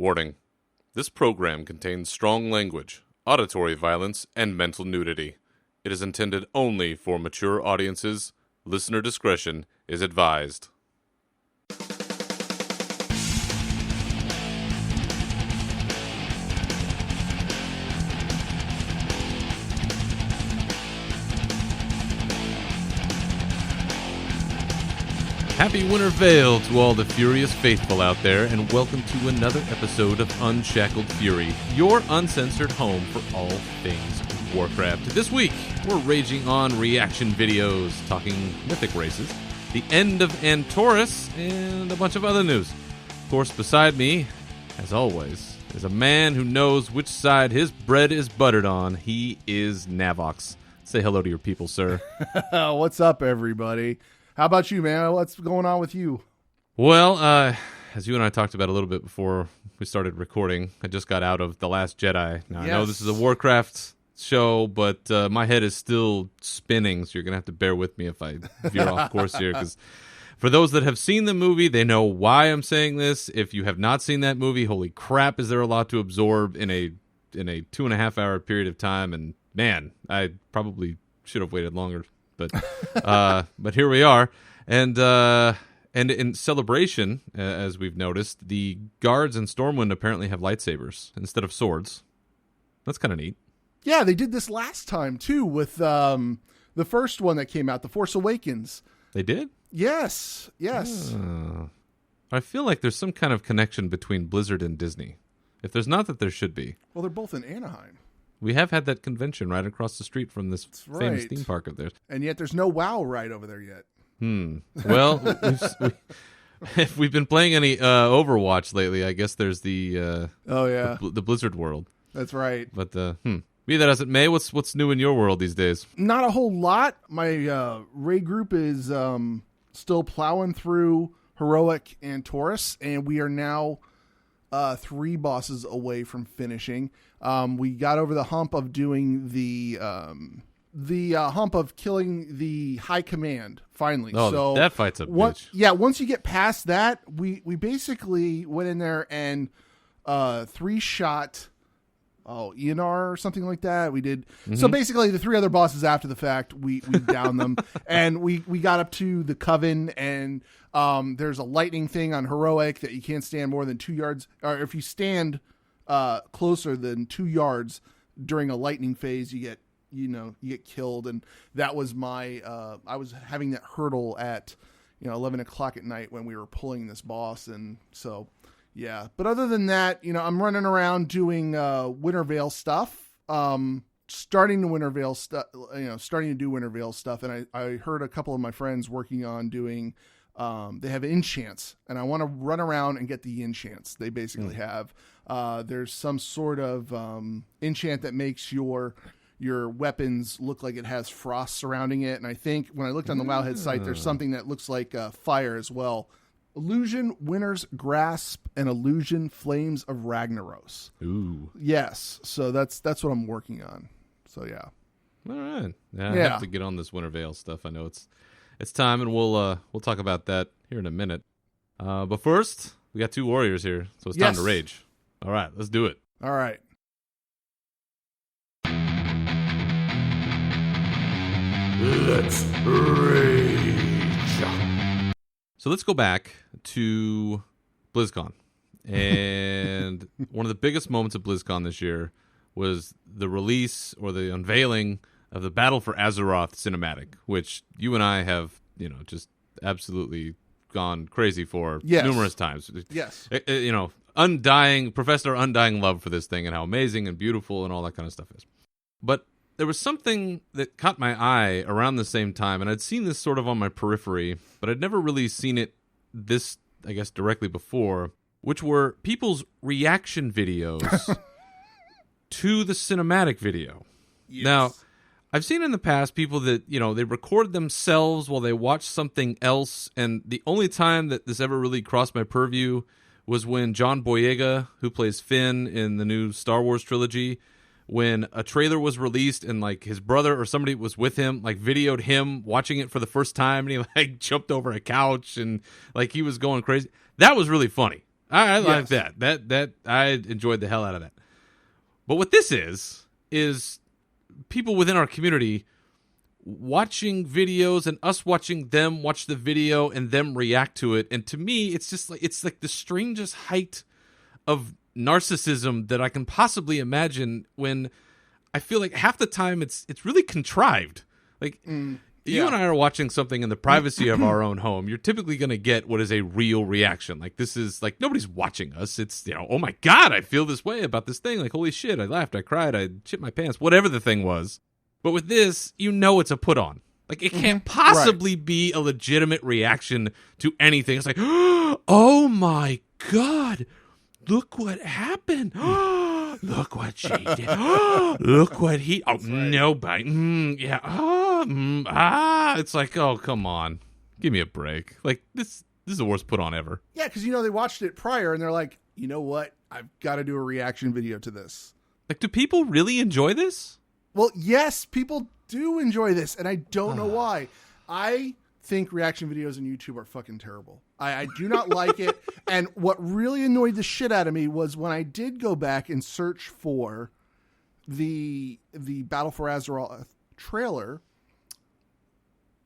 Warning. This program contains strong language, auditory violence, and mental nudity. It is intended only for mature audiences. Listener discretion is advised. Happy Winter Veil to all the furious faithful out there, and welcome to another episode of Unshackled Fury, your uncensored home for all things Warcraft. This week, we're raging on reaction videos, talking mythic races, the end of Antorus, and a bunch of other news. Of course, beside me, as always, is a man who knows which side his bread is buttered on. He is Navox. Say hello to your people, sir. What's up, everybody? How about you, man? What's going on with you? Well, as you and I talked about a little bit before we started recording, I just got out of The Last Jedi. Now, I know this is a Warcraft show, but my head is still spinning, so you're going to have to bear with me if I veer off course here, because for those that have seen the movie, they know why I'm saying this. If you have not seen that movie, holy crap, is there a lot to absorb in a 2.5 hour period of time, and man, I probably should have waited longer. But here we are, and in celebration, as we've noticed, the guards in Stormwind apparently have lightsabers instead of swords. That's kind of neat. Yeah, they did this last time too with the first one that came out, The Force Awakens. They did? Yes. I feel like there's some kind of connection between Blizzard and Disney. If there's not, that there should be. Well, they're both in Anaheim. We have had that convention right across the street from this famous theme park of theirs. And yet there's no WoW right over there yet. Well, if we've been playing any Overwatch lately, I guess there's the Blizzard world. That's right. But be that as it may, what's new in your world these days? Not a whole lot. My raid group is still plowing through Heroic and Taurus, and we are now 3 bosses away from finishing. We got over the hump of doing the hump of killing the High Command finally. Oh, so that fight's a bitch. Yeah, once you get past that, we basically went in there and 3-shot Eonar or something like that. We did. Mm-hmm. So basically the 3 other bosses after the fact, we downed them, and we got up to the Coven, and there's a lightning thing on Heroic that you can't stand more than 2 yards, or if you stand closer than 2 yards during a lightning phase, you get killed. And that was my I was having that hurdle at 11 o'clock at night when we were pulling this boss, and so yeah. But other than that, I'm running around doing Winter Veil stuff, starting to do Winter Veil stuff, and I heard a couple of my friends working on doing they have enchants, and I want to run around and get the enchants they basically have. There's some sort of enchant that makes your weapons look like it has frost surrounding it, and I think when I looked on the Wowhead site, there's something that looks like fire as well. Illusion Winter's Grasp and Illusion Flames of Ragnaros. Ooh. Yes, so that's what I'm working on. So yeah. All right. Yeah, I have to get on this Winter Veil stuff. I know it's time, and we'll talk about that here in a minute. But first, we got 2 warriors here, so it's time to rage. All right, let's do it. All right. Let's rage. So let's go back to BlizzCon. And one of the biggest moments of BlizzCon this year was the release or the unveiling of the Battle for Azeroth cinematic, which you and I have, just absolutely gone crazy for numerous times. Yes. Professor Undying love for this thing and how amazing and beautiful and all that kind of stuff is. But there was something that caught my eye around the same time, and I'd seen this sort of on my periphery, but I'd never really seen it this, I guess, directly before, which were people's reaction videos to the cinematic video. Yes. Now, I've seen in the past people that, they record themselves while they watch something else, and the only time that this ever really crossed my purview was when John Boyega, who plays Finn in the new Star Wars trilogy, when a trailer was released and like his brother or somebody was with him, like videoed him watching it for the first time, and he like jumped over a couch and like he was going crazy. That was really funny. I like that. That I enjoyed the hell out of that. But what this is people within our community watching videos and us watching them watch the video and them react to it. And to me, it's like the strangest height of narcissism that I can possibly imagine, when I feel like half the time it's really contrived. Like you and I are watching something in the privacy of our own home. You're typically going to get what is a real reaction. Like, this is like, nobody's watching us. It's, oh my God, I feel this way about this thing. Like, holy shit, I laughed, I cried, I shit my pants, whatever the thing was. But with this, it's a put on. Like, it can't possibly be a legitimate reaction to anything. It's like, oh my God, look what happened. Look what she did. Look what he. Oh, nobody. It's like, oh, come on, give me a break. Like, this is the worst put on ever. Yeah, because they watched it prior and they're like, you know what? I've got to do a reaction video to this. Like, do people really enjoy this? Well, yes, people do enjoy this, and I don't know why. I think reaction videos on YouTube are fucking terrible. I do not like it. And what really annoyed the shit out of me was when I did go back and search for the Battle for Azeroth trailer.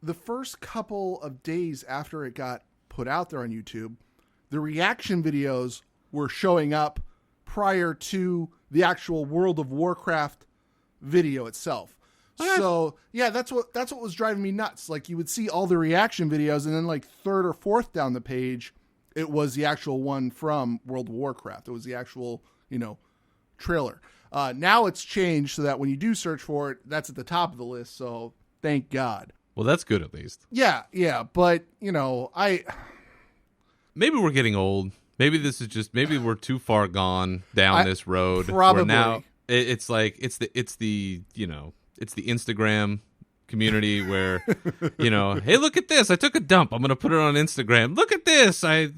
The first couple of days after it got put out there on YouTube, the reaction videos were showing up prior to the actual World of Warcraft video itself. So yeah, that's what was driving me nuts. Like, you would see all the reaction videos, and then like third or fourth down the page, it was the actual one from World of Warcraft. It was the actual, trailer. Now it's changed so that when you do search for it, that's at the top of the list. So thank God. Well, that's good at least. Yeah. But maybe we're getting old. Maybe this is just, maybe we're too far gone down this road. Probably. Where now it's like, it's the Instagram community where, hey, look at this. I took a dump. I'm going to put it on Instagram. Look at this. I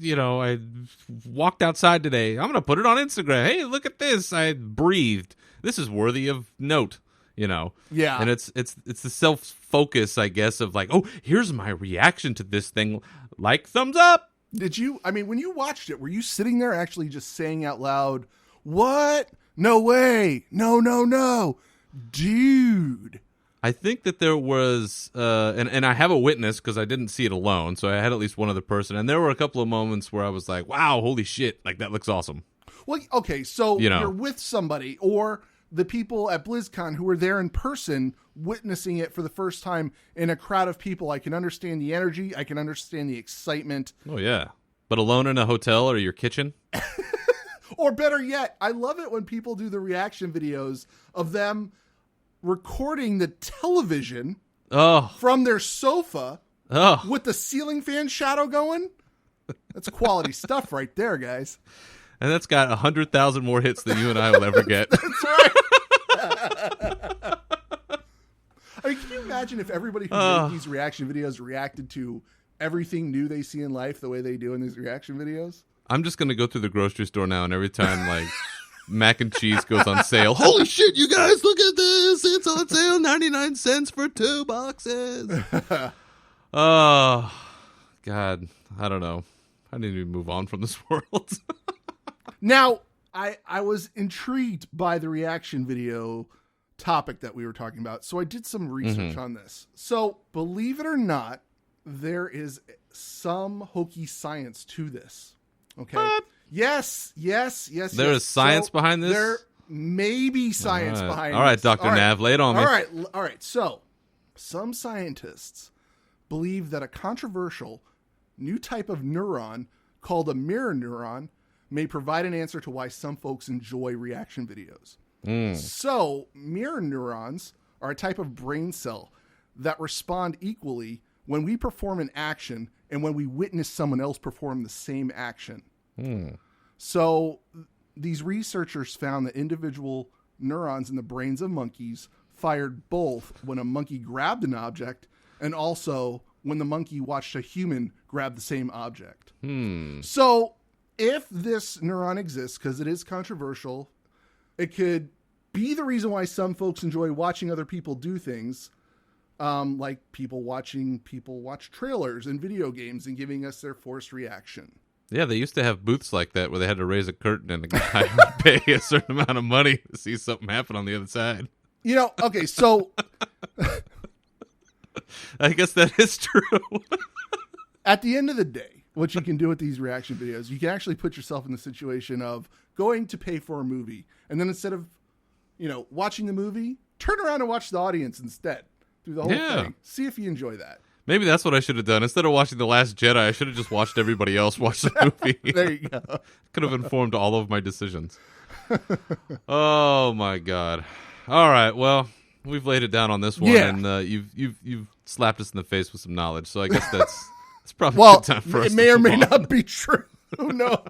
walked outside today. I'm going to put it on Instagram. Hey, look at this. I breathed. This is worthy of note, Yeah. And it's the self-focus, I guess, of like, oh, here's my reaction to this thing. Like, thumbs up. When you watched it, were you sitting there actually just saying out loud, what? No way. No. Dude. I think that there was, and I have a witness because I didn't see it alone, so I had at least one other person, and there were a couple of moments where I was like, wow, holy shit, like, that looks awesome. Well, okay, so you're with somebody, or the people at BlizzCon who were there in person witnessing it for the first time in a crowd of people. I can understand the energy. I can understand the excitement. Oh, yeah. But alone in a hotel or your kitchen? Or better yet, I love it when people do the reaction videos of them recording the television from their sofa with the ceiling fan shadow going. That's quality stuff right there, guys. And that's got 100,000 more hits than you and I will ever get. That's right. I mean, can you imagine if everybody who made these reaction videos reacted to everything new they see in life the way they do in these reaction videos? I'm just going to go through the grocery store now, and every time, like, mac and cheese goes on sale, holy shit, you guys, look at this. It's on sale, 99 cents for 2 boxes. Oh, God. I don't know. I need to move on from this world. Now, I was intrigued by the reaction video topic that we were talking about, so I did some research on this. So, believe it or not, there is some hokey science to this. Okay. What? Yes. There is science behind this? There may be science behind this. All right, Dr. Nav, lay it on me. All right. So, some scientists believe that a controversial new type of neuron called a mirror neuron may provide an answer to why some folks enjoy reaction videos. So, mirror neurons are a type of brain cell that respond equally when we perform an action and when we witness someone else perform the same action. So these researchers found that individual neurons in the brains of monkeys fired both when a monkey grabbed an object and also when the monkey watched a human grab the same object. So if this neuron exists, because it is controversial, it could be the reason why some folks enjoy watching other people do things. Like people watch trailers and video games and giving us their forced reaction. Yeah, they used to have booths like that where they had to raise a curtain and the guy would pay a certain amount of money to see something happen on the other side. Okay, so I guess that is true. at the end of the day, what you can do with these reaction videos, you can actually put yourself in the situation of going to pay for a movie, and then instead of, watching the movie, turn around and watch the audience instead through the whole thing. See if you enjoy that. Maybe that's what I should have done. Instead of watching The Last Jedi, I should have just watched everybody else watch the movie. There you go. Could have informed all of my decisions. Oh my God. All right. Well, we've laid it down on this one, and you've slapped us in the face with some knowledge. So I guess that's probably a good time for us. It may or may not be true. Who knows?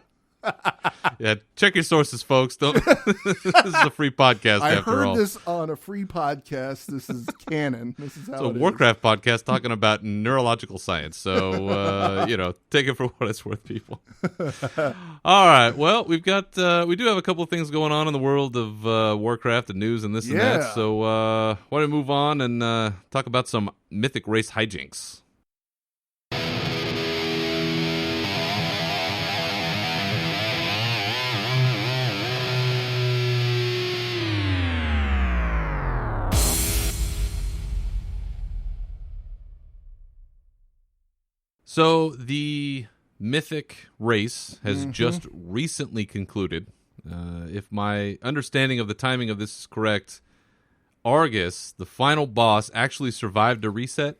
Yeah, check your sources, folks. Don't. This is a free podcast. I after all, heard this on a free podcast. This is canon. This is how it's a Warcraft podcast talking about neurological science. So take it for what it's worth, people. All right. Well, we do have a couple of things going on in the world of Warcraft and news and this and that. So why don't we move on and talk about some mythic race hijinks. So the mythic race has just recently concluded. If my understanding of the timing of this is correct, Argus, the final boss, actually survived a reset.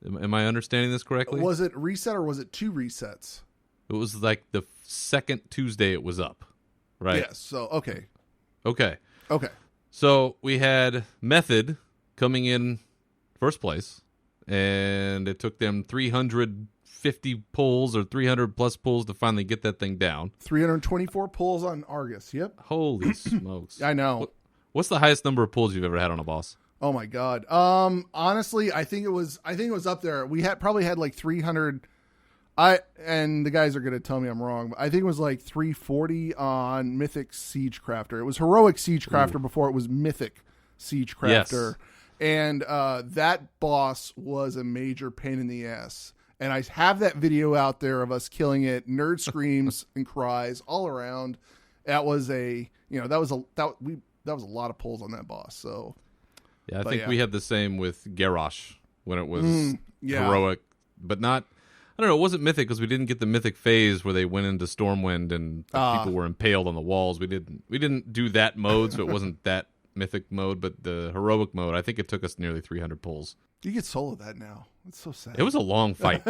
Am I understanding this correctly? Was it reset or was it 2 resets? It was like the second Tuesday it was up, right? Yes. So, okay. Okay. So we had Method coming in first place, and it took them 350 pulls or 300 plus pulls to finally get that thing down. 324 pulls on Argus. Yep. Holy smokes. I know. What's the highest number of pulls you've ever had on a boss? Oh my God. Honestly, I think it was up there. We probably had like 300. And the guys are going to tell me I'm wrong, but I think it was like 340 on Mythic Siege Crafter. It was Heroic Siege Crafter before it was Mythic Siege Crafter. Yes. And that boss was a major pain in the ass. And I have that video out there of us killing it, nerd screams and cries all around. That was a lot of pulls on that boss. So yeah, I think we had the same with Garrosh when it was heroic, but not. I don't know. It wasn't mythic because we didn't get the mythic phase where they went into Stormwind and people were impaled on the walls. We didn't do that mode, so it wasn't that mythic mode. But the heroic mode, I think it took us nearly 300 pulls. You get solo that now. It's so sad. It was a long fight.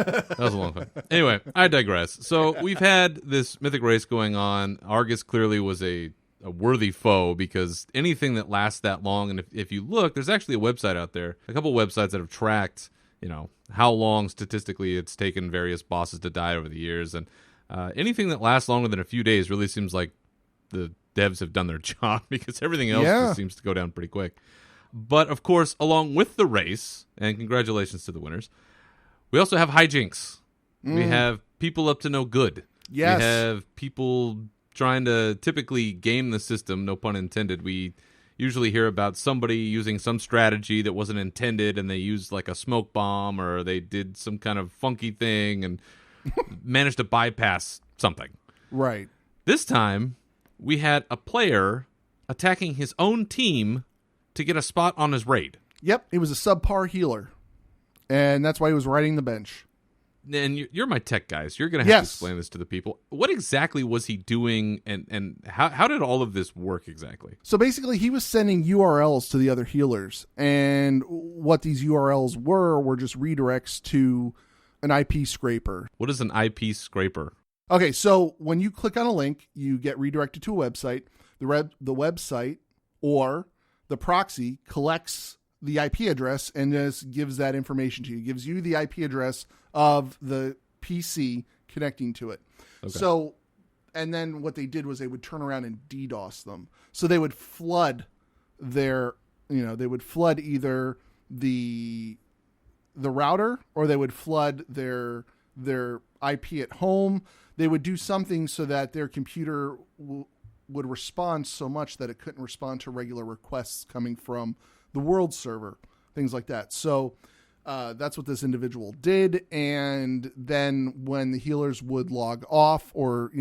Anyway, I digress. So we've had this mythic race going on. Argus clearly was a worthy foe because anything that lasts that long, and if you look, there's actually a website out there, a couple websites that have tracked, how long statistically it's taken various bosses to die over the years, and anything that lasts longer than a few days really seems like the devs have done their job because everything else just seems to go down pretty quick. But of course, along with the race, and congratulations to the winners, we also have hijinks. We have people up to no good. Yes. We have people trying to typically game the system, no pun intended. We usually hear about somebody using some strategy that wasn't intended, and they used like a smoke bomb, or they did some kind of funky thing and managed to bypass something. Right. This time, we had a player attacking his own team to get a spot on his raid. Yep, he was a subpar healer, and that's why he was riding the bench. And you're my tech guys. You're going to have to explain this to the people. What exactly was he doing, and how did all of this work exactly? So basically, he was sending URLs to the other healers, and what these URLs were just redirects to an IP scraper. What is an IP scraper? Okay, so when you click on a link, you get redirected to a website. The website or the proxy collects the IP address and just gives that information to you. It gives you the IP address of the PC connecting to it. Okay. So, and then what they did was they would turn around and DDoS them. So they would flood their, they would flood either the router, or they would flood their IP at home. They would do something so that their computer would respond so much that it couldn't respond to regular requests coming from the world server, things like that. So that's what this individual did. And then when the healers would log off, or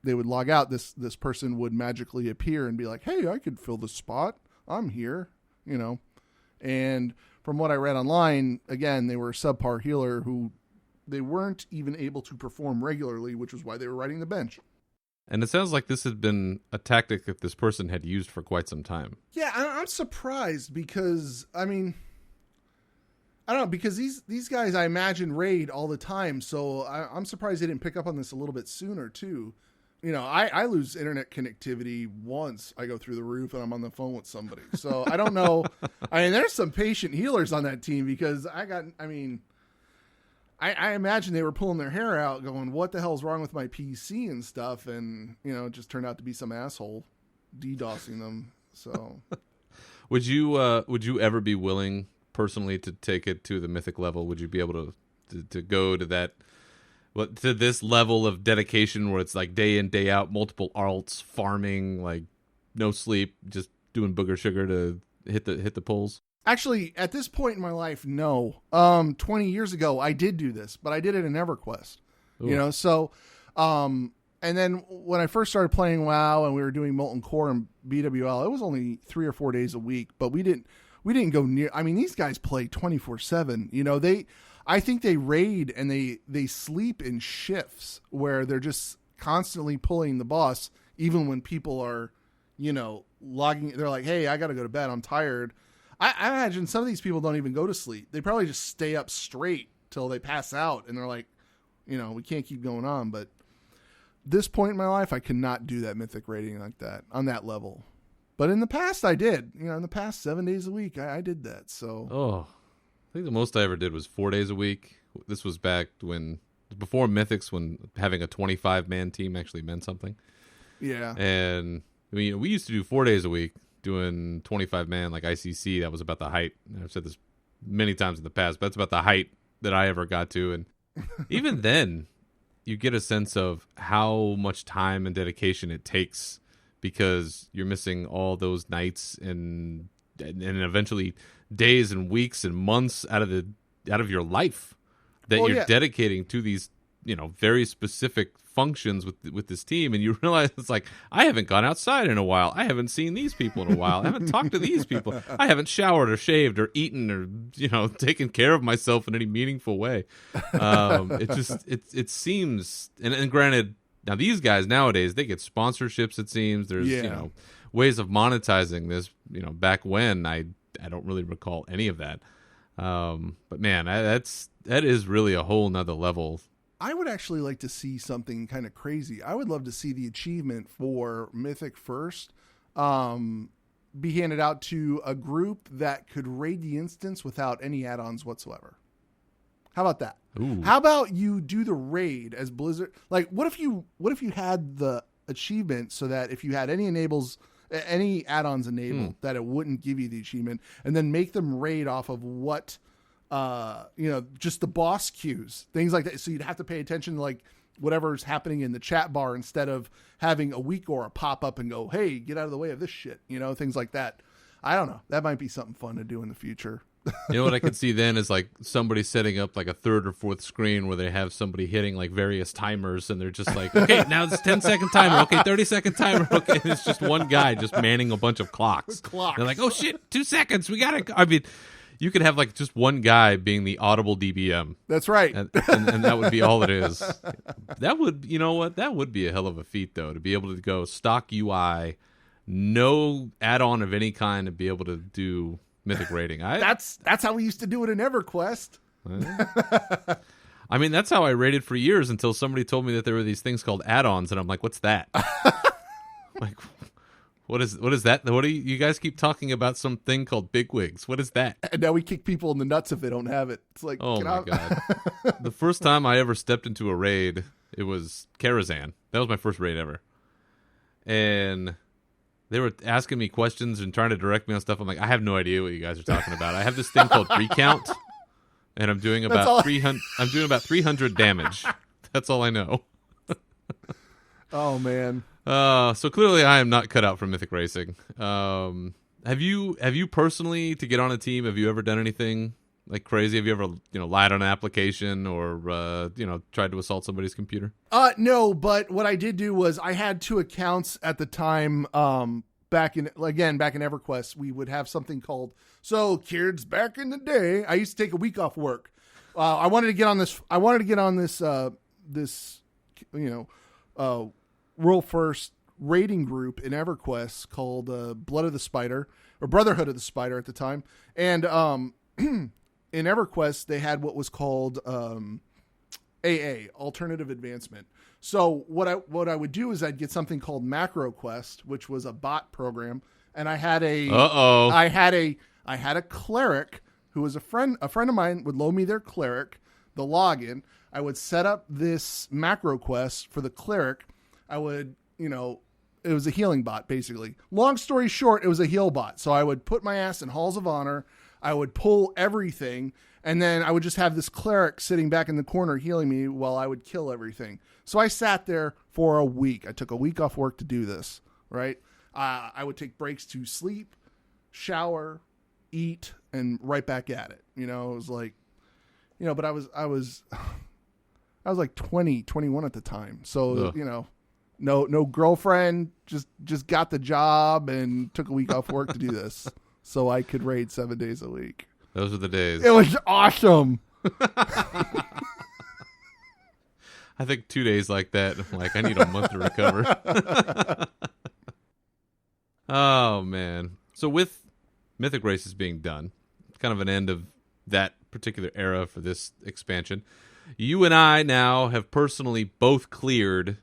they would log out, this person would magically appear and be like, "Hey, I could fill the spot. I'm here." And from what I read online, again, they were a subpar healer who they weren't even able to perform regularly, which was why they were riding the bench. And it sounds like this had been a tactic that this person had used for quite some time. Yeah, I'm surprised because, I don't know, because these guys, I imagine, raid all the time, so I'm surprised they didn't pick up on this a little bit sooner, too. I lose internet connectivity once I go through the roof and I'm on the phone with somebody. So I don't know. There's some patient healers on that team because I imagine they were pulling their hair out going, what the hell's wrong with my PC and stuff? And, it just turned out to be some asshole DDoSing them. So would you ever be willing personally to take it to the mythic level? Would you be able to go to that, to this level of dedication where it's like day in, day out, multiple alts, farming, like no sleep, just doing booger sugar to hit the pulls? Actually, at this point in my life, no. 20 years ago, I did do this, but I did it in EverQuest. Ooh. So, and then when I first started playing WoW and we were doing Molten Core and BWL, it was only 3 or 4 days a week, but we didn't go near. These guys play 24/7. I think they raid and they sleep in shifts where they're just constantly pulling the boss, even when people are, logging. They're like, "Hey, I got to go to bed. I'm tired." I imagine some of these people don't even go to sleep. They probably just stay up straight till they pass out, and they're like, we can't keep going on. But this point in my life, I cannot do that mythic rating like that on that level. But in the past, I did. In the past 7 days a week, I did that. So, I think the most I ever did was 4 days a week. This was back before Mythics, when having a 25-man team actually meant something. Yeah. And we used to do 4 days a week, doing 25-man like ICC. That was about the height. I've said this many times in the past, but that's about the height that I ever got to. And even then, you get a sense of how much time and dedication it takes, because you're missing all those nights and eventually days and weeks and months out of your life that you're dedicating to these, very specific functions with this team. And you realize it's like, I haven't gone outside in a while. I haven't seen these people in a while. I haven't talked to these people. I haven't showered or shaved or eaten or, taken care of myself in any meaningful way. It seems, and granted, now these guys nowadays, they get sponsorships, it seems. There's, ways of monetizing this, back when I don't really recall any of that. But man, that is really a whole nother level. I would actually like to see something kind of crazy. I would love to see the achievement for Mythic First be handed out to a group that could raid the instance without any add-ons whatsoever. How about that? Ooh. How about you do the raid as Blizzard? Like, what if you had the achievement so that if you had any add-ons enabled, that it wouldn't give you the achievement, and then make them raid off of what, just the boss queues, things like that. So you'd have to pay attention to like whatever's happening in the chat bar instead of having a weak aura pop up and go, "Hey, get out of the way of this shit," things like that. I don't know. That might be something fun to do in the future. You know what I could see then is like somebody setting up like a third or fourth screen where they have somebody hitting like various timers, and they're just like, okay, now it's 10-second timer, okay, 30-second timer, okay. And it's just one guy just manning a bunch of clocks. They're like, oh shit, 2 seconds, we gotta. I mean, you could have like just one guy being the audible DBM. That's right, and that would be all it is. That would, that would be a hell of a feat though, to be able to go stock UI, no add-on of any kind, to be able to do mythic rating. That's how we used to do it in EverQuest. I mean, that's how I rated for years until somebody told me that there were these things called add-ons, and I'm like, what's that? Like, what is that? What do you guys keep talking about? Something called bigwigs. What is that? And now we kick people in the nuts if they don't have it. It's like, oh my god. The first time I ever stepped into a raid, it was Karazhan. That was my first raid ever, and they were asking me questions and trying to direct me on stuff. I'm like, I have no idea what you guys are talking about. I have this thing called recount, and I'm doing about 300. I'm doing about 300 damage. That's all I know. Oh man. So clearly, I am not cut out for mythic racing. Have you personally, to get on a team, have you ever done anything like crazy? Have you ever, lied on an application or, tried to assault somebody's computer? No, but what I did do was I had 2 accounts at the time. Back in EverQuest, we would have something called, so kids back in the day, I used to take a week off work. I wanted to get on this, world first raiding group in EverQuest called Blood of the Spider, or Brotherhood of the Spider at the time. And in EverQuest, they had what was called AA, Alternative Advancement. So what I would do is I'd get something called MacroQuest, which was a bot program, and I had a cleric who was a friend of mine would loan me their cleric, the login. I would set up this MacroQuest for the cleric. I would, it was a healing bot basically. Long story short, it was a heal bot. So I would put my ass in Halls of Honor. I would pull everything, and then I would just have this cleric sitting back in the corner healing me while I would kill everything. So I sat there for a week. I took a week off work to do this, right? I would take breaks to sleep, shower, eat, and right back at it. It was like, but I was like 20, 21 at the time. So, Ugh. No girlfriend, just got the job and took a week off work to do this. So I could raid 7 days a week. Those are the days. It was awesome. I think 2 days like that, I'm like, I need a month to recover. Oh, man. So with Mythic Races being done, kind of an end of that particular era for this expansion, you and I now have personally both cleared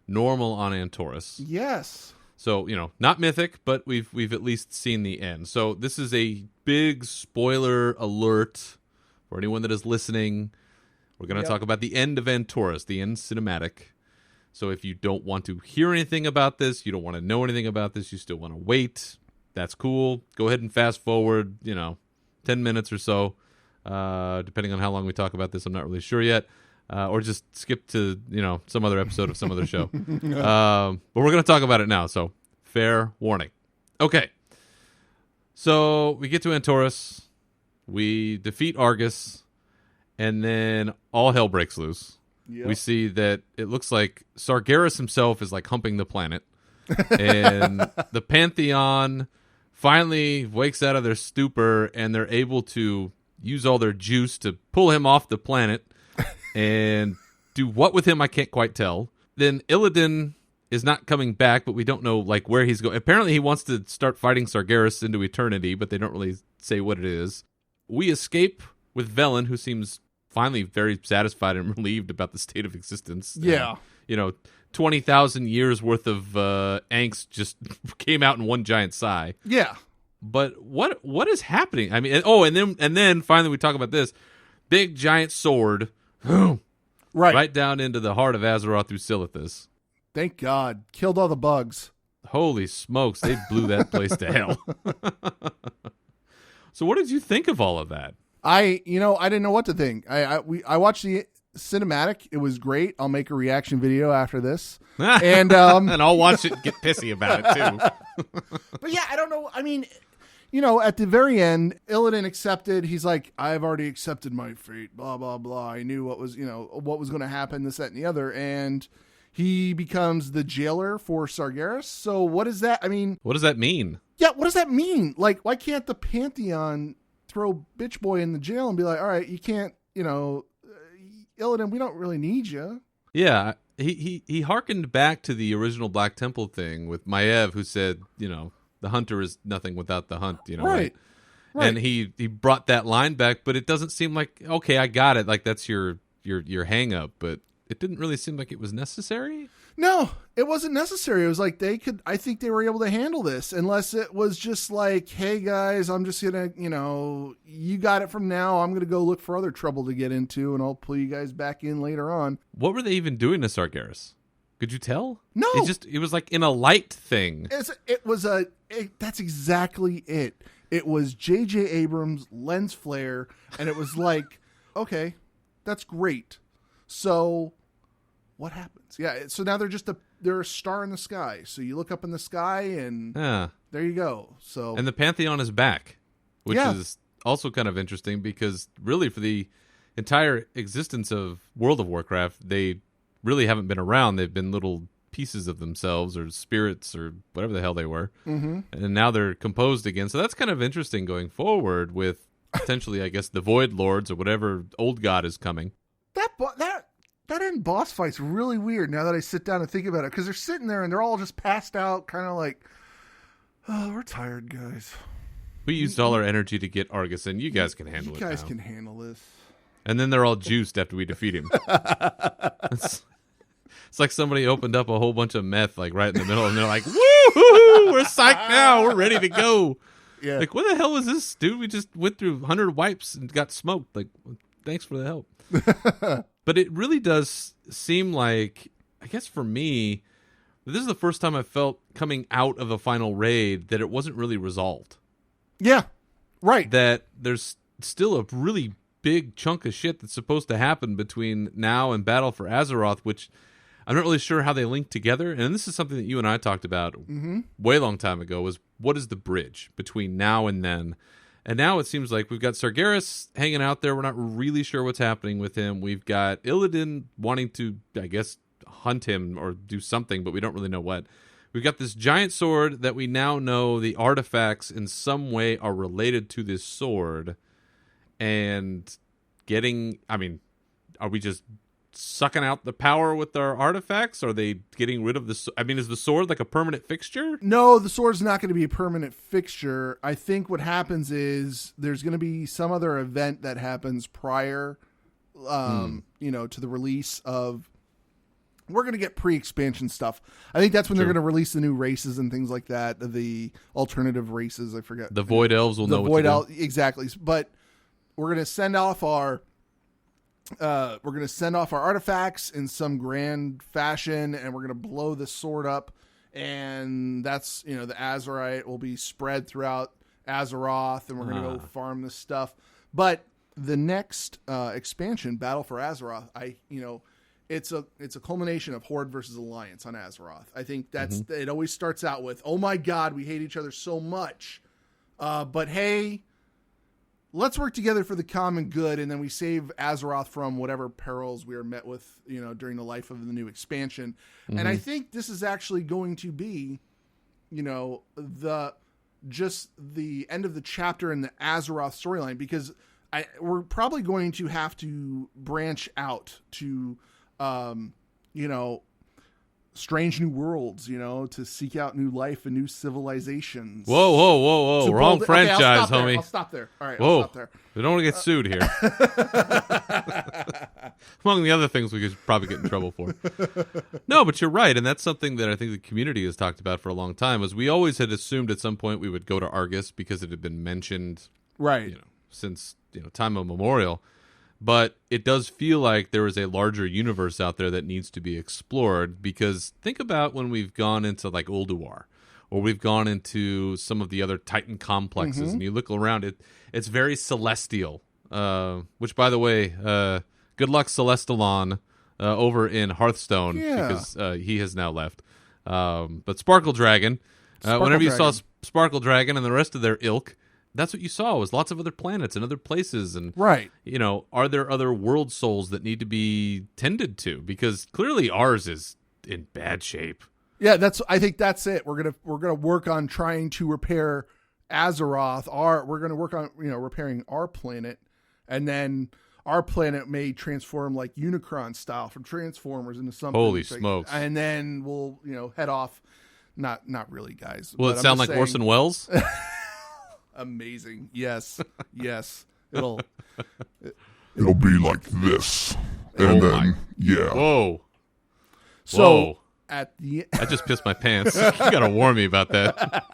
normal on Antorus. Yes. So, not Mythic, but we've at least seen the end. So this is a big spoiler alert for anyone that is listening. We're going to talk about the end of Antorus, the end cinematic. So if you don't want to hear anything about this, you don't want to know anything about this, you still want to wait, that's cool. Go ahead and fast forward, 10 minutes or so, depending on how long we talk about this. I'm not really sure yet. Or just skip to, some other episode of some other show. But we're going to talk about it now, so fair warning. Okay. So we get to Antorus. We defeat Argus. And then all hell breaks loose. Yep. We see that it looks like Sargeras himself is like humping the planet. And the Pantheon finally wakes out of their stupor, and they're able to use all their juice to pull him off the planet and do what with him, I can't quite tell. Then Illidan is not coming back, but we don't know like where he's going. Apparently he wants to start fighting Sargeras into eternity, but they don't really say what it is. We escape with Velen, who seems finally very satisfied and relieved about the state of existence. Yeah. And, 20,000 years worth of angst just came out in one giant sigh. Yeah. But what is happening? I mean, and then finally we talk about this big giant sword, right down into the heart of Azeroth through Silithus. Thank God, killed all the bugs. Holy smokes, they blew that place to hell. So, what did you think of all of that? I didn't know what to think. I watched the cinematic. It was great. I'll make a reaction video after this, and and I'll watch it and get pissy about it too. But yeah, I don't know. I mean, at the very end, Illidan accepted. He's like, I've already accepted my fate. Blah blah blah. I knew what was going to happen. This, that, and the other, and he becomes the jailer for Sargeras. So what is that? I mean, what does that mean? Yeah, what does that mean? Like, why can't the Pantheon throw Bitch Boy in the jail and be like, all right, you can't, Illidan, we don't really need you. Yeah, he hearkened back to the original Black Temple thing with Maiev, who said, the hunter is nothing without the hunt, right. And he brought that line back, but it doesn't seem like, okay, I got it, like that's your hang up, but it didn't really seem like it was necessary. No, it wasn't necessary. It was like I think they were able to handle this, unless it was just like, hey guys, I'm just going to, you got it from now. I'm going to go look for other trouble to get into, and I'll pull you guys back in later on. What were they even doing to Sargeras? Could you tell? No. It was like in a light thing. That's exactly it. It was J.J. Abrams' lens flare, and it was like, okay, that's great. So what happens? Yeah, so now they're a star in the sky. So you look up in the sky, and there you go. So and the Pantheon is back, which is also kind of interesting because really for the entire existence of World of Warcraft, they really haven't been around. They've been little pieces of themselves or spirits or whatever the hell they were. Mm-hmm. And now they're composed again. So that's kind of interesting going forward with potentially, I guess, the Void Lords or whatever old god is coming. That end boss fight's really weird now that I sit down and think about it, because they're sitting there and they're all just passed out, kind of like, oh, we're tired, guys. We used all our energy to get Argus in. You guys can handle it. You guys now. can handle this. And then they're all juiced after we defeat him. It's like somebody opened up a whole bunch of meth like right in the middle, and they're like, woo, we're psyched now. We're ready to go. Yeah. Like, what the hell was this, dude? We just went through 100 wipes and got smoked. Like, thanks for the help. But it really does seem like, I guess for me, this is the first time I felt coming out of a final raid that it wasn't really resolved. Yeah, right. That there's still a really big chunk of shit that's supposed to happen between now and Battle for Azeroth, which I'm not really sure how they link together. And this is something that you and I talked about way long time ago, was what is the bridge between now and then? And now it seems like we've got Sargeras hanging out there. We're not really sure what's happening with him. We've got Illidan wanting to, I guess, hunt him or do something, but we don't really know what. We've got this giant sword that we now know the artifacts in some way are related to this sword. And are we just sucking out the power with our artifacts? Are they getting rid of is the sword like a permanent fixture? No, the sword's not going to be a permanent fixture. I think what happens is there's going to be some other event that happens prior, to the release of. We're going to get pre-expansion stuff. I think that's when they're going to release the new races and things like that. The alternative races, I forget. The Void Elves will know what to do. Exactly. But we're going to send off our artifacts in some grand fashion, and we're going to blow the sword up, and that's, the Azerite will be spread throughout Azeroth, and we're going to go farm this stuff. But the next expansion, Battle for Azeroth, it's a culmination of Horde versus Alliance on Azeroth. I think that's it. Always starts out with, oh my God, we hate each other so much, but hey, let's work together for the common good, and then we save Azeroth from whatever perils we are met with, during the life of the new expansion. And I think this is actually going to be, the end of the chapter in the Azeroth storyline, because we're probably going to have to branch out to, strange new worlds, to seek out new life and new civilizations. Whoa. Wrong franchise, homie. I'll stop there. All right, I'll stop there. We don't want to get sued here. Among the other things we could probably get in trouble for. No, but you're right, and that's something that I think the community has talked about for a long time, is we always had assumed at some point we would go to Argus because it had been mentioned right, since time immemorial. But it does feel like there is a larger universe out there that needs to be explored, because think about when we've gone into like Ulduar, or we've gone into some of the other Titan complexes, and you look around, it's very celestial. Which, by the way, good luck Celestalon over in Hearthstone, because he has now left. But Sparkle Dragon, whenever you saw Sparkle Dragon and the rest of their ilk, that's what you saw, was lots of other planets and other places. And, right, are there other world souls that need to be tended to? Because clearly ours is in bad shape. Yeah, I think that's it. We're gonna work on trying to repair Azeroth. We're gonna work on repairing our planet, and then our planet may transform like Unicron style from Transformers into something. Holy smokes! And then we'll head off. Not really, guys. Will it sound like Orson Welles? Amazing. Yes. It'll be like this. And then, yeah. Whoa. So Whoa. At the I just pissed my pants. You got to warn me about that.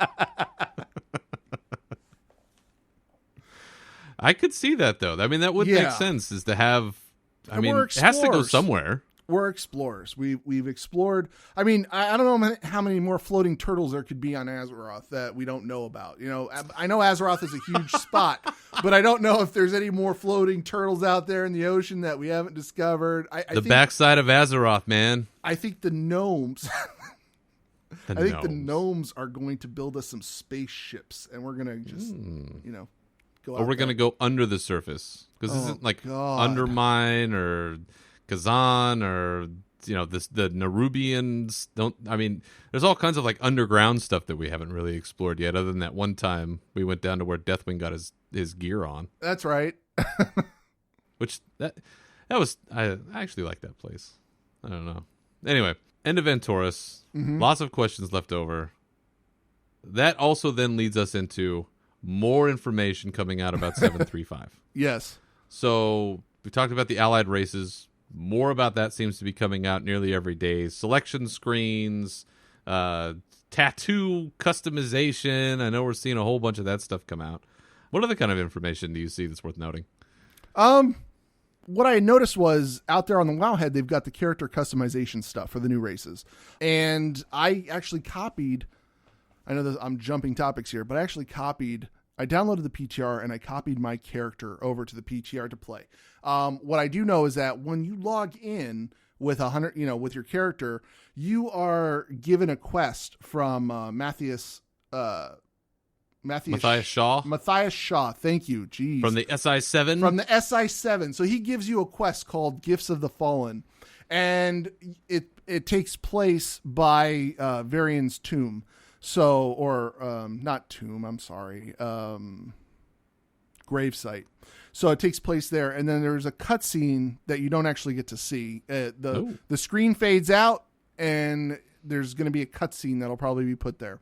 I could see that, though. I mean, that would make sense, is to have... it has to go somewhere. We're explorers. We've explored. I mean, I don't know how many more floating turtles there could be on Azeroth that we don't know about. I know Azeroth is a huge spot, but I don't know if there's any more floating turtles out there in the ocean that we haven't discovered. I think backside of Azeroth, man. I think the gnomes... the gnomes are going to build us some spaceships, and we're going to just, go. Or we're going to go under the surface. Because this isn't like Undermine or Kazan or the Nerubians. There's all kinds of like underground stuff that we haven't really explored yet, other than that one time we went down to where Deathwing got his gear on. That's right. Which that was, I actually like that place. I don't know. Anyway, end of Venturus. Lots of questions left over. That also then leads us into more information coming out about 735. Yes. So we talked about the allied races. More about that seems to be coming out nearly every day. Selection screens, tattoo customization. I know we're seeing a whole bunch of that stuff come out. What other kind of information do you see that's worth noting? What I noticed was out there on the Wowhead, they've got the character customization stuff for the new races. And I actually copied, I know that I'm jumping topics here, but I downloaded the PTR and I copied my character over to the PTR to play. What I do know is that when you log in with with your character, you are given a quest from Matthias Shaw. Matthias Shaw. Thank you. Jeez. From the SI7? From the SI7. So he gives you a quest called Gifts of the Fallen. And it takes place by Varian's tomb. So, or not tomb, I'm sorry. Gravesite. So it takes place there. And then there's a cutscene that you don't actually get to see. The screen fades out and there's going to be a cutscene that'll probably be put there.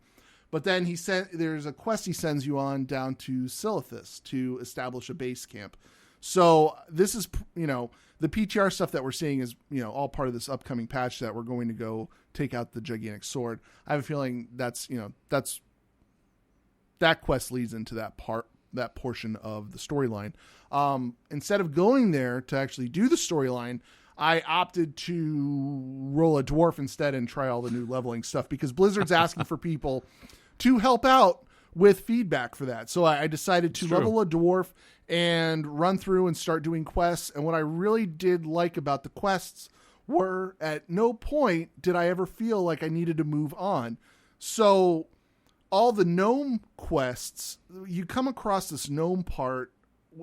But then there's a quest he sends you on down to Silithus to establish a base camp. So this is, the PTR stuff that we're seeing is, all part of this upcoming patch that we're going to go take out the gigantic sword. I have a feeling that quest leads into that portion of the storyline. Instead of going there to actually do the storyline, I opted to roll a dwarf instead and try all the new leveling stuff because Blizzard's asking for people to help out with feedback for that. So I decided to level a dwarf and run through and start doing quests. And what I really did like about the quests were at no point did I ever feel like I needed to move on. So all the gnome quests, you come across this gnome part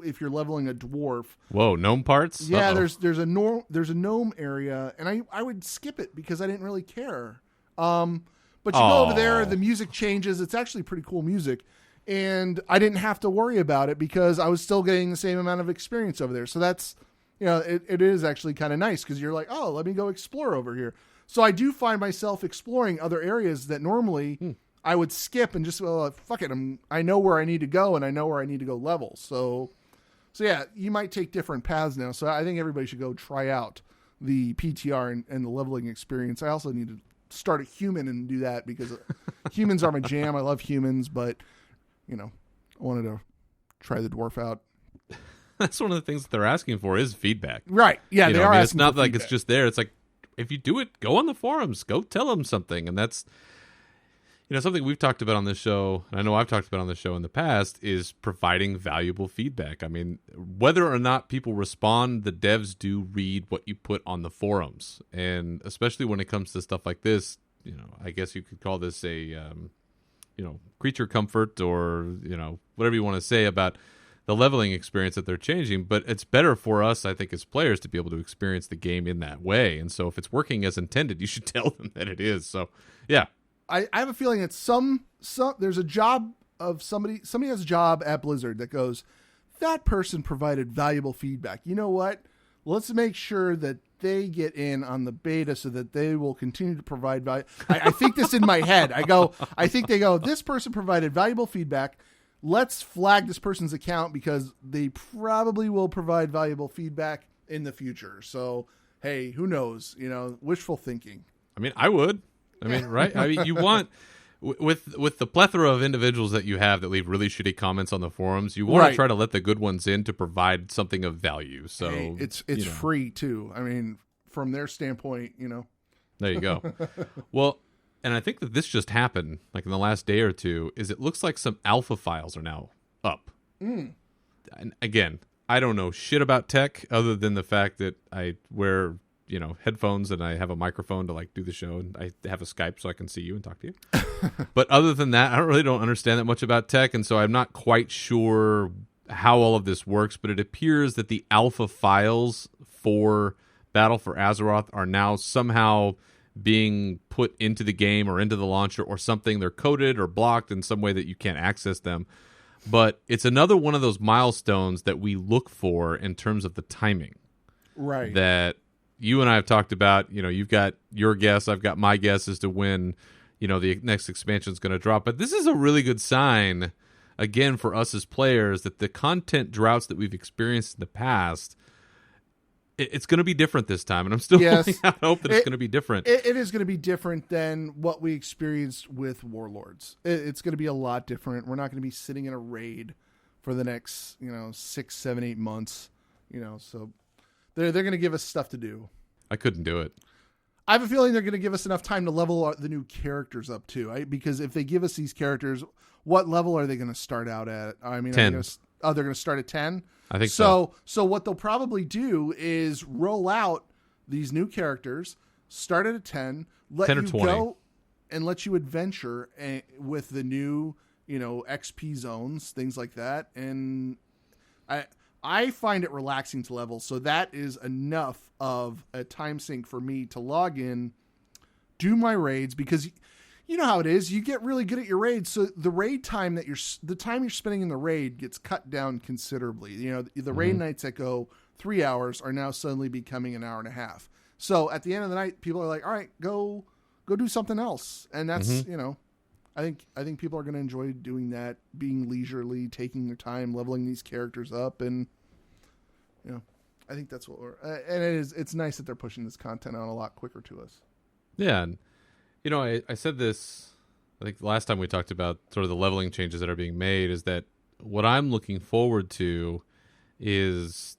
if you're leveling a dwarf. Whoa, gnome parts? Yeah, there's a gnome area, and I would skip it because I didn't really care. But you go over there, the music changes. It's actually pretty cool music. And I didn't have to worry about it because I was still getting the same amount of experience over there. So that's, it is actually kind of nice because you're like, oh, let me go explore over here. So I do find myself exploring other areas that normally I would skip and just, fuck it. I know where I need to go and I know where I need to go level. So yeah, you might take different paths now. So I think everybody should go try out the PTR and the leveling experience. I also need to start a human and do that because humans are my jam. I love humans, but I wanted to try the dwarf out. That's one of the things that they're asking for is feedback. Right. Yeah, they are asking it's not for like feedback. It's just there. It's like, if you do it, go on the forums, go tell them something. And that's, something we've talked about on this show, and I know I've talked about on the show in the past, is providing valuable feedback. I mean, whether or not people respond, the devs do read what you put on the forums. And especially when it comes to stuff like this, I guess you could call this a, creature comfort or, whatever you want to say about the leveling experience that they're changing. But it's better for us, I think, as players to be able to experience the game in that way. And so if it's working as intended, you should tell them that it is. So, yeah. I have a feeling that there's a job of somebody has a job at Blizzard that goes, that person provided valuable feedback. You know what? Let's make sure that they get in on the beta so that they will continue to provide value. I think this in my head. I think they go, this person provided valuable feedback. Let's flag this person's account because they probably will provide valuable feedback in the future. So, hey, who knows? Wishful thinking. I mean, I would. Right? You want, with the plethora of individuals that you have that leave really shitty comments on the forums, you want to try to let the good ones in to provide something of value. So hey, it's free too. I mean, from their standpoint, There you go. Well, and I think that this just happened, like in the last day or two, is it looks like some alpha files are now up. And again, I don't know shit about tech other than the fact that I wear headphones and I have a microphone to do the show and I have a Skype so I can see you and talk to you. But other than that, I don't understand that much about tech. And so I'm not quite sure how all of this works, but it appears that the alpha files for Battle for Azeroth are now somehow being put into the game or into the launcher or something. They're coded or blocked in some way that you can't access them. But it's another one of those milestones that we look for in terms of the timing. Right. That you and I have talked about. You've got your guess, I've got my guess as to when, the next expansion is going to drop. But this is a really good sign, again, for us as players, that the content droughts that we've experienced in the past, it's going to be different this time. And I'm still holding out hope that it's going to be different. It is going to be different than what we experienced with Warlords. It's going to be a lot different. We're not going to be sitting in a raid for the next, 6, 7, 8 months. So they're going to give us stuff to do. I couldn't do it. I have a feeling they're going to give us enough time to level the new characters up too. Because if they give us these characters, what level are they going to start out at? I mean, 10. They're going to start at 10. I think so. So what they'll probably do is roll out these new characters, start at a 10, let 10 or you 20. go and let you adventure with the new, XP zones, things like that. And I find it relaxing to level. So that is enough of a time sink for me to log in, do my raids, because you know how it is. You get really good at your raids. So the raid time the time you're spending in the raid gets cut down considerably. The raid nights that go 3 hours are now suddenly becoming an hour and a half. So at the end of the night, people are like, all right, go do something else. And that's, I think people are going to enjoy doing that, being leisurely, taking their time, leveling these characters up. And, I think that's what and it's nice that they're pushing this content out a lot quicker to us. Yeah. And, I said this, I think the last time we talked about sort of the leveling changes that are being made, is that what I'm looking forward to is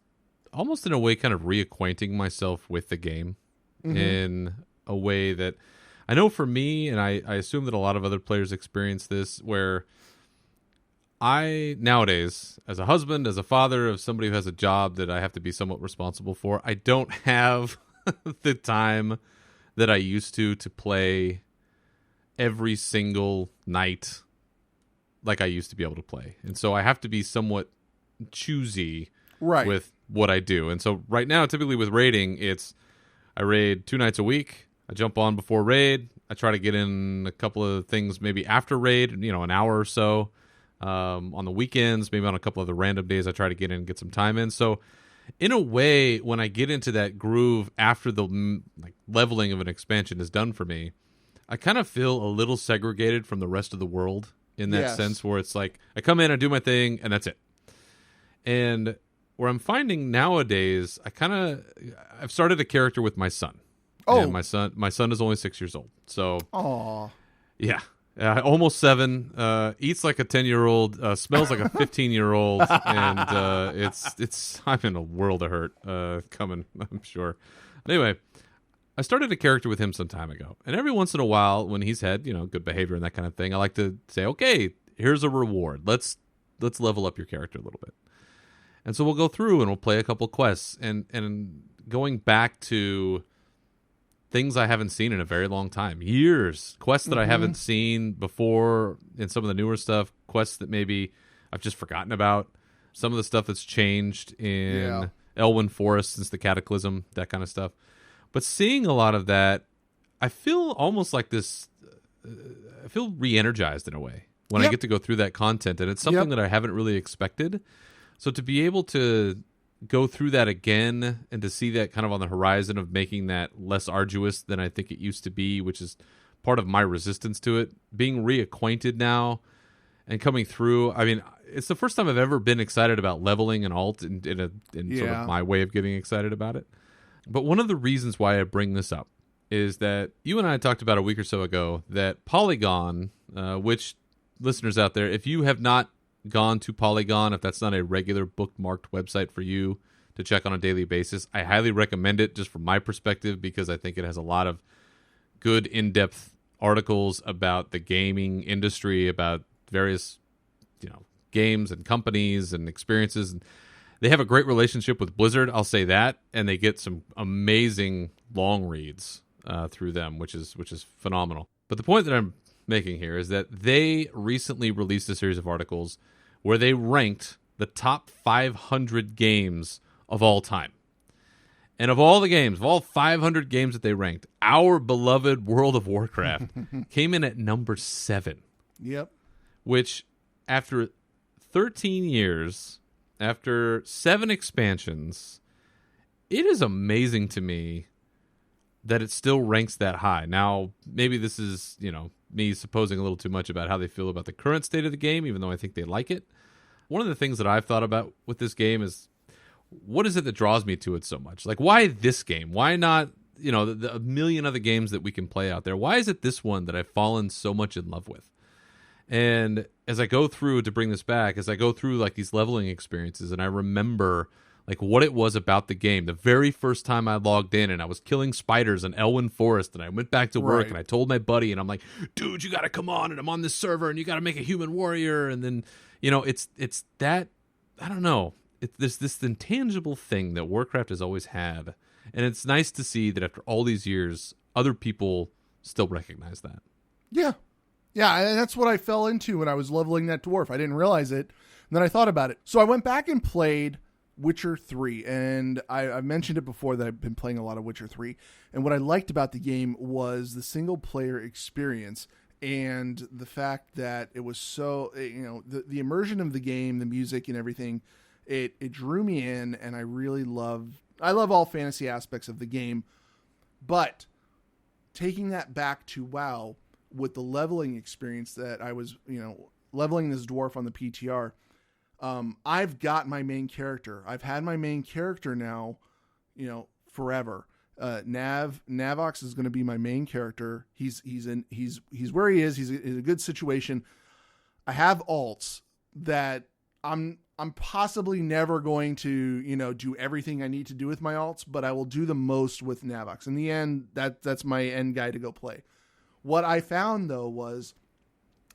almost in a way kind of reacquainting myself with the game in a way that I know for me, and I assume that a lot of other players experience this, where I nowadays, as a husband, as a father of somebody who has a job that I have to be somewhat responsible for, I don't have the time that I used to play every single night like I used to be able to play. And so I have to be somewhat choosy with what I do. And so right now, typically with raiding, I raid 2 nights a week. I jump on before raid. I try to get in a couple of things maybe after raid, an hour or so. On the weekends, maybe on a couple of the random days, I try to get in and get some time in. So in a way, when I get into that groove after the leveling of an expansion is done for me, I kind of feel a little segregated from the rest of the world in that sense, where it's like I come in, I do my thing, and that's it. And where I'm finding nowadays, I've started a character with my son. Oh, and my son is only 6 years old. So, yeah. Almost 7, eats like a 10-year-old, smells like a 15-year-old, and it's I'm in a world of hurt coming, I'm sure. Anyway, I started a character with him some time ago, and every once in a while, when he's had good behavior and that kind of thing, I like to say, okay, here's a reward. Let's level up your character a little bit, and so we'll go through and we'll play a couple quests, and going back to things I haven't seen in a very long time. Years. Quests that I haven't seen before in some of the newer stuff. Quests that maybe I've just forgotten about. Some of the stuff that's changed in Elwyn Forest since the Cataclysm, that kind of stuff. But seeing a lot of that, I feel almost like this... I feel re-energized in a way when I get to go through that content. And it's something that I haven't really expected. So to be able to go through that again and to see that kind of on the horizon of making that less arduous than I think it used to be, which is part of my resistance to it, being reacquainted now and coming through. I mean, it's the first time I've ever been excited about leveling an alt in sort of my way of getting excited about it. But one of the reasons why I bring this up is that you and I talked about a week or so ago that Polygon, which listeners out there, if you have not gone to Polygon, if that's not a regular bookmarked website for you to check on a daily basis, I highly recommend it just from my perspective, because I think it has a lot of good in-depth articles about the gaming industry, about various games and companies and experiences. And they have a great relationship with Blizzard, I'll say that, and they get some amazing long reads through them, which is phenomenal. But the point that I'm making here is that they recently released a series of articles where they ranked the top 500 games of all time. And of all the games, of all 500 games that they ranked, our beloved World of Warcraft came in at number 7. Yep. Which, after 13 years, after 7 expansions, it is amazing to me that it still ranks that high. Now, maybe this is, me supposing a little too much about how they feel about the current state of the game, even though I think they like it. One of the things that I've thought about with this game is, what is it that draws me to it so much? Like, why this game? Why not, the a million other games that we can play out there? Why is it this one that I've fallen so much in love with? And as I go through, to bring this back, as I go through like these leveling experiences, and I remember like what it was about the game, the very first time I logged in and I was killing spiders in Elwyn Forest, and I went back to work and I told my buddy, and I'm like, dude, you got to come on, and I'm on this server, and you got to make a human warrior. And then, it's that, I don't know. There's this intangible thing that Warcraft has always had. And it's nice to see that after all these years, other people still recognize that. Yeah. Yeah, and that's what I fell into when I was leveling that dwarf. I didn't realize it, and then I thought about it. So I went back and played Witcher 3, and I mentioned it before that I've been playing a lot of Witcher 3, and what I liked about the game was the single-player experience and the fact that it was so, the immersion of the game, the music and everything, it drew me in, and I love all fantasy aspects of the game, but taking that back to WoW, with the leveling experience that I was, leveling this dwarf on the PTR, I've got my main character. I've had my main character now, forever. Navox is going to be my main character. He's where he is. He's in a good situation. I have alts that I'm possibly never going to, do everything I need to do with my alts, but I will do the most with Navox. In the end, that's my end guy to go play. What I found, though, was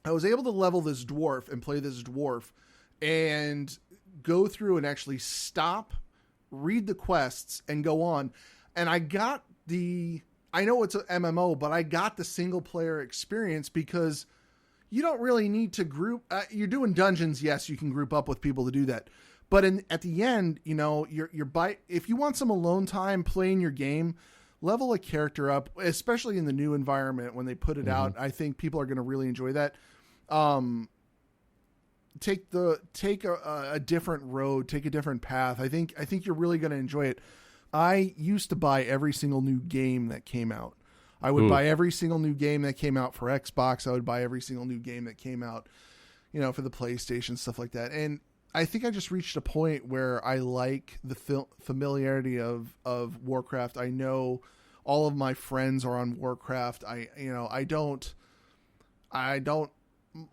I was able to level this dwarf and play this dwarf and go through and actually stop, read the quests, and go on. And I got I know it's an MMO, but I got the single-player experience because you don't really need to group. You're doing dungeons, yes, you can group up with people to do that. But at the end, if you want some alone time playing your game, level a character up, especially in the new environment when they put it out. I think people are going to really enjoy that. Take a different road, take a different path. I think you're really going to enjoy it. I used to buy every single new game that came out. I would buy every single new game that came out for Xbox. I would buy every single new game that came out, for the PlayStation, stuff like that. And I think I just reached a point where I like the familiarity of Warcraft. I know all of my friends are on Warcraft. I don't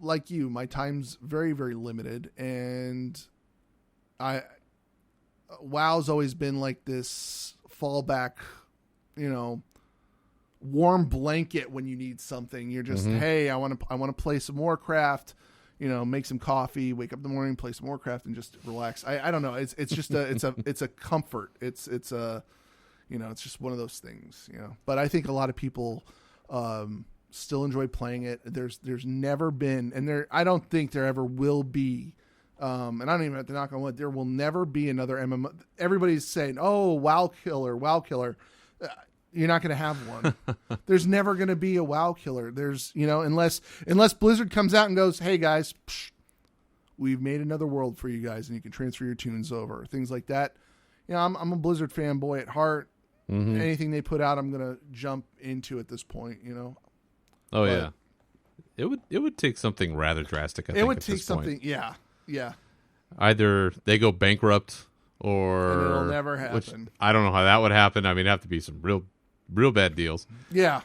like you. My time's very, very limited, and WoW's always been like this fallback, warm blanket when you need something. You're just, hey, I want to play some Warcraft. Make some coffee, wake up in the morning, play some Warcraft, and just relax. I don't know. It's just it's a comfort. It's just one of those things, But I think a lot of people still enjoy playing it. There's never been, and I don't think there ever will be. And I don't even have to knock on wood. There will never be another MMO. Everybody's saying, "Oh, WoW killer." You're not going to have one. There's never going to be a WoW killer. There's, unless Blizzard comes out and goes, "Hey guys, we've made another world for you guys, and you can transfer your tunes over," things like that. I'm a Blizzard fanboy at heart. Anything they put out, I'm going to jump into at this point. Oh, yeah. It would take something rather drastic. I think it would at take this something. point. Yeah. Either they go bankrupt, or and it'll never happen. Which, I don't know how that would happen. I mean, it'd have to be some real bad deals. Yeah.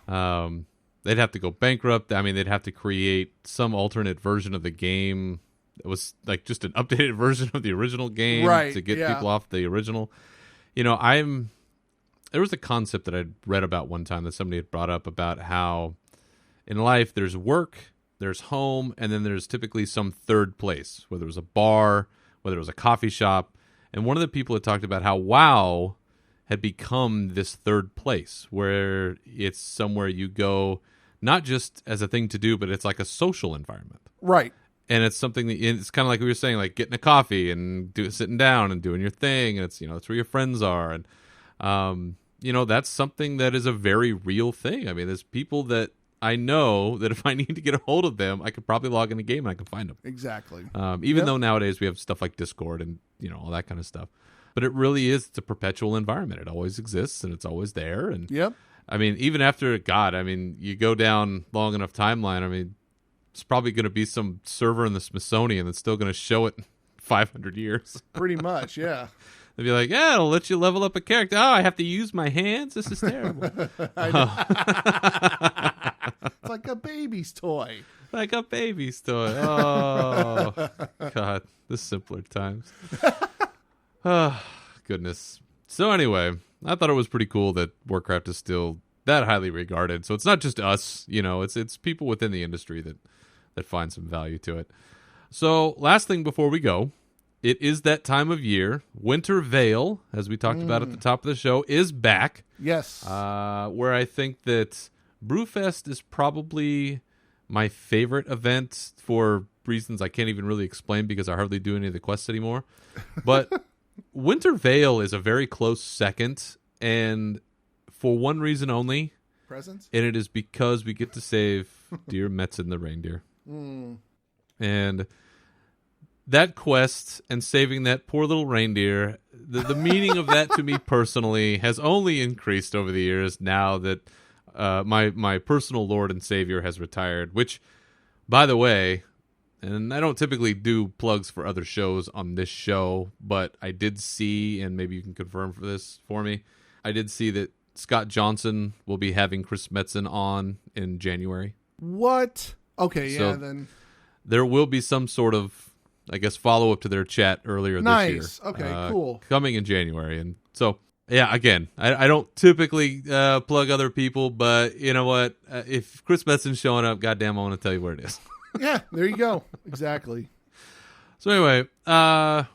They'd have to go bankrupt. I mean, they'd have to create some alternate version of the game. It was like just an updated version of the original game to get people off the original. There was a concept that I'd read about one time that somebody had brought up about how in life there's work, there's home, and then there's typically some third place, whether it was a bar, whether it was a coffee shop. And one of the people had talked about how WoW had become this third place where it's somewhere you go not just as a thing to do, but it's like a social environment. Right. And it's something that it's kind of like we were saying, like getting a coffee and sitting down and doing your thing. And it's, it's where your friends are. And, that's something that is a very real thing. I mean, there's people that I know that if I need to get a hold of them, I could probably log in a game and I can find them. Exactly. Even though nowadays we have stuff like Discord and, all that kind of stuff. But it really is, it's a perpetual environment. It always exists and it's always there. And I mean, even after you go down long enough timeline, I mean, it's probably going to be some server in the Smithsonian that's still going to show it 500 years. Pretty much, yeah. They'll be like, yeah, it'll let you level up a character. Oh, I have to use my hands? This is terrible. It's like a baby's toy. Like a baby's toy. Oh, God, the simpler times. Oh, goodness. So anyway, I thought it was pretty cool that Warcraft is still that highly regarded. So it's not just us, it's people within the industry that find some value to it. So last thing before we go, it is that time of year. Winter Veil, as we talked about at the top of the show, is back. Yes. Where I think that Brewfest is probably my favorite event for reasons I can't even really explain because I hardly do any of the quests anymore. But Winter Veil is a very close second, and for one reason only. Presents? And it is because we get to save dear Metzen the reindeer. And that quest and saving that poor little reindeer, the meaning of that to me personally has only increased over the years now that my personal Lord and Savior has retired, which, by the way, and I don't typically do plugs for other shows on this show, but I did see, and maybe you can confirm for me, I did see that Scott Johnson will be having Chris Metzen on in January. What? Okay, so then. There will be some sort of, I guess, follow-up to their chat earlier this year. Okay, cool. Coming in January. And so, yeah, again, I don't typically plug other people, but you know what? If Chris Metzen's showing up, goddamn, I want to tell you where it is. Yeah, there you go. Exactly. So anyway,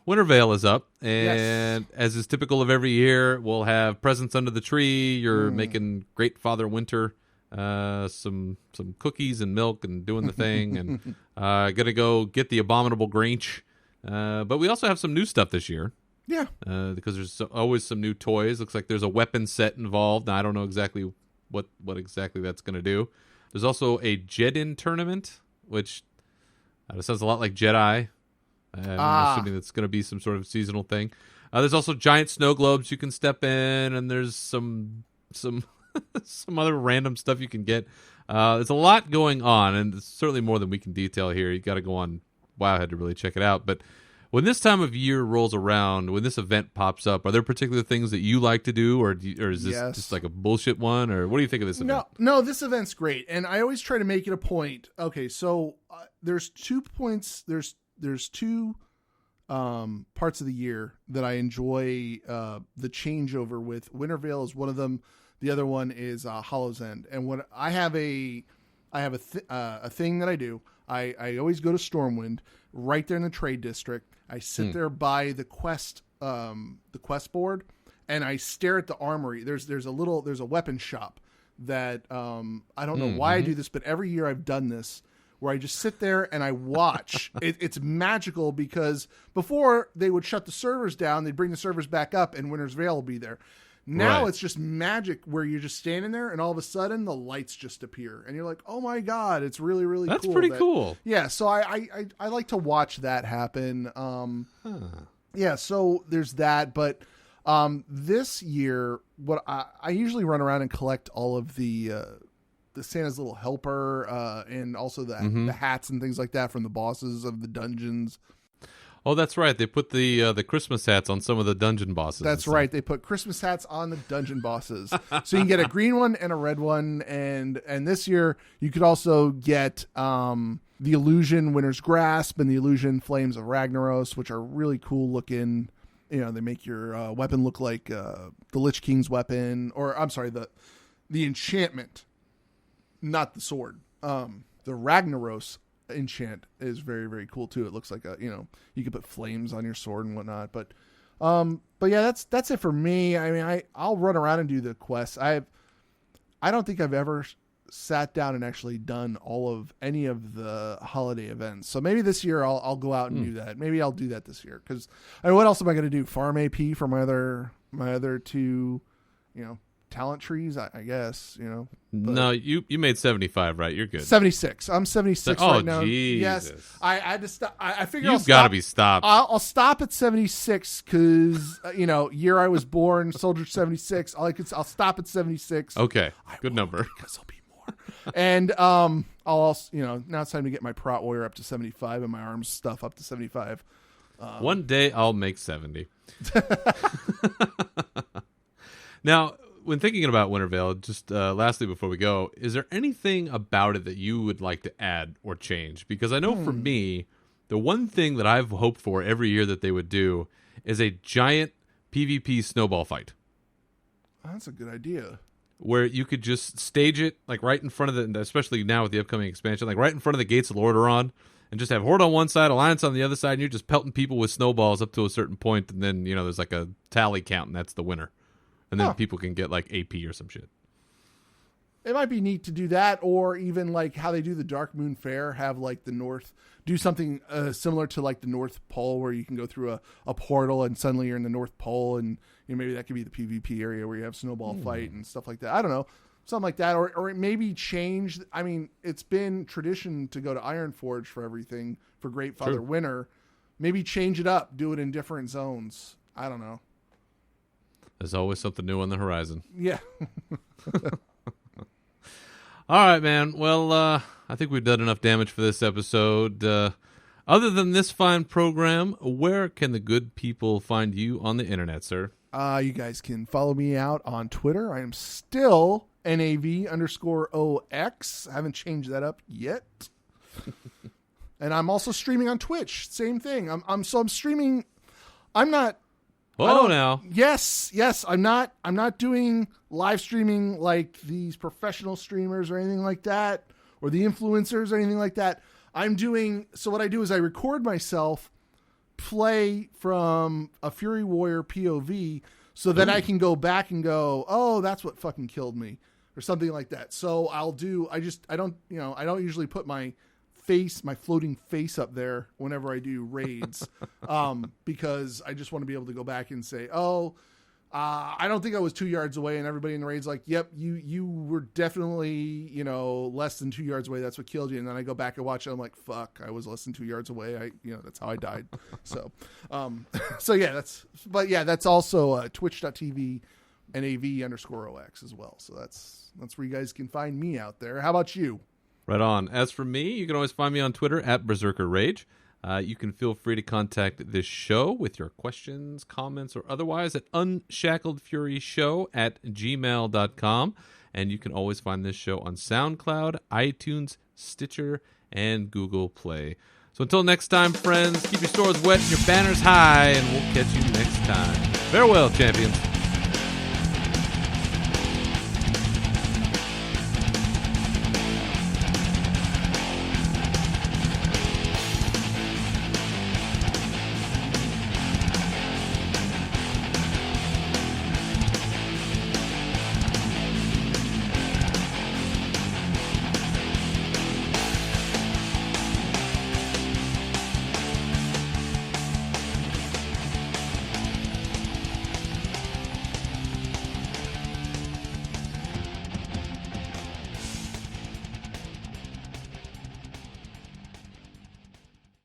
Winter Veil is up, and as is typical of every year, we'll have presents under the tree. You're making Great Father Winter some cookies and milk and doing the thing, and gonna go get the Abominable Grinch. But we also have some new stuff this year. Yeah, because there's always some new toys. Looks like there's a weapon set involved. Now, I don't know exactly what exactly that's gonna do. There's also a Jedin tournament, which sounds a lot like Jedi. I'm assuming that's going to be some sort of seasonal thing. There's also giant snow globes you can step in, and there's some some other random stuff you can get. There's a lot going on, and it's certainly more than we can detail here. You got to go on Wowhead to really check it out. But when this time of year rolls around, when this event pops up, are there particular things that you like to do, or is this just like a bullshit one, or what do you think of this event? No, this event's great, and I always try to make it a point. Okay, so there's 2 points. There's two parts of the year that I enjoy the changeover with. Winter Veil is one of them. The other one is Hollow's End. And what I have a thing that I do. I always go to Stormwind right there in the trade district. I sit there by the quest board, and I stare at the armory. There's a weapon shop that I don't know why I do this, but every year I've done this, where I just sit there and I watch. It's magical because before they would shut the servers down, they'd bring the servers back up and Winter's Veil will be there. Now It's just magic where you're just standing there and all of a sudden the lights just appear and you're like, oh my God, it's really, really cool. That's pretty cool. Yeah. So I like to watch that happen. Yeah. So there's that. But this year, what I usually run around and collect all of the Santa's Little Helper, and also the hats and things like that from the bosses of the dungeons. Oh, that's right. They put the Christmas hats on some of the dungeon bosses. That's right. They put Christmas hats on the dungeon bosses. So you can get a green one and a red one. And this year you could also get the Illusion Winter's Grasp and the Illusion Flames of Ragnaros, which are really cool looking. You know, they make your weapon look like the Lich King's weapon, or I'm sorry, the enchantment. Not the sword. The Ragnaros enchant is very, very cool too. It looks like you could put flames on your sword and whatnot. But yeah, that's it for me. I mean, I'll run around and do the quests. I don't think I've ever sat down and actually done any of the holiday events. So maybe this year I'll go out and do that. Maybe I'll do that this year because what else am I going to do? Farm AP for my other two, talent trees, I guess, But no, you made 75, right? You're good. 76. I'm 76 right now. Jesus. Yes, I had to stop. I figure You've got to be stopped. I'll stop at 76 because year I was born, Soldier 76. I'll stop at 76. Okay, good number. Because there'll be more. And I'll also, now it's time to get my prot warrior up to 75 and my arms stuff up to 75. One day I'll make 70. Now, when thinking about Wintervale, just lastly before we go, is there anything about it that you would like to add or change? Because I know for me, the one thing that I've hoped for every year that they would do is a giant PvP snowball fight. That's a good idea. Where you could just stage it like right in front of especially now with the upcoming expansion, like right in front of the gates of Lordaeron, and just have Horde on one side, Alliance on the other side, and you're just pelting people with snowballs up to a certain point, and then, there's like a tally count, and that's the winner. And then people can get like AP or some shit. It might be neat to do that, or even like how they do the Dark Moon Fair, have like the North do something similar to like the North Pole, where you can go through a portal and suddenly you're in the North Pole, and maybe that could be the PvP area where you have snowball fight and stuff like that. I don't know, something like that, or it maybe change. I mean, it's been tradition to go to Ironforge for everything for Great Father Winter. Maybe change it up, do it in different zones. I don't know. There's always something new on the horizon. Yeah. All right, man. Well, I think we've done enough damage for this episode. Other than this fine program, where can the good people find you on the internet, sir? You guys can follow me out on Twitter. I am still NAV_OX. I haven't changed that up yet. And I'm also streaming on Twitch. Same thing. I'm streaming. I'm not. Oh, now. Yes. I'm not doing live streaming like these professional streamers or anything like that, or the influencers or anything like that. So what I do is I record myself play from a Fury Warrior POV so that I can go back and go, oh, that's what fucking killed me, or something like that. So I don't usually put my floating face up there whenever I do raids, because I just want to be able to go back and say, I don't think I was 2 yards away, and everybody in the raid's like, yep, you were definitely, less than 2 yards away. That's what killed you. And then I go back and watch it. I'm like, fuck, I was less than 2 yards away. That's how I died. So, that's also twitch.tv NAV_OX as well. So that's where you guys can find me out there. How about you? Right on. As for me, you can always find me on Twitter at Berzerker Rage. You can feel free to contact this show with your questions, comments, or otherwise at unshackledfuryshow@gmail.com. And you can always find this show on SoundCloud, iTunes, Stitcher, and Google Play. So until next time, friends, keep your swords wet and your banners high, and we'll catch you next time. Farewell, champions.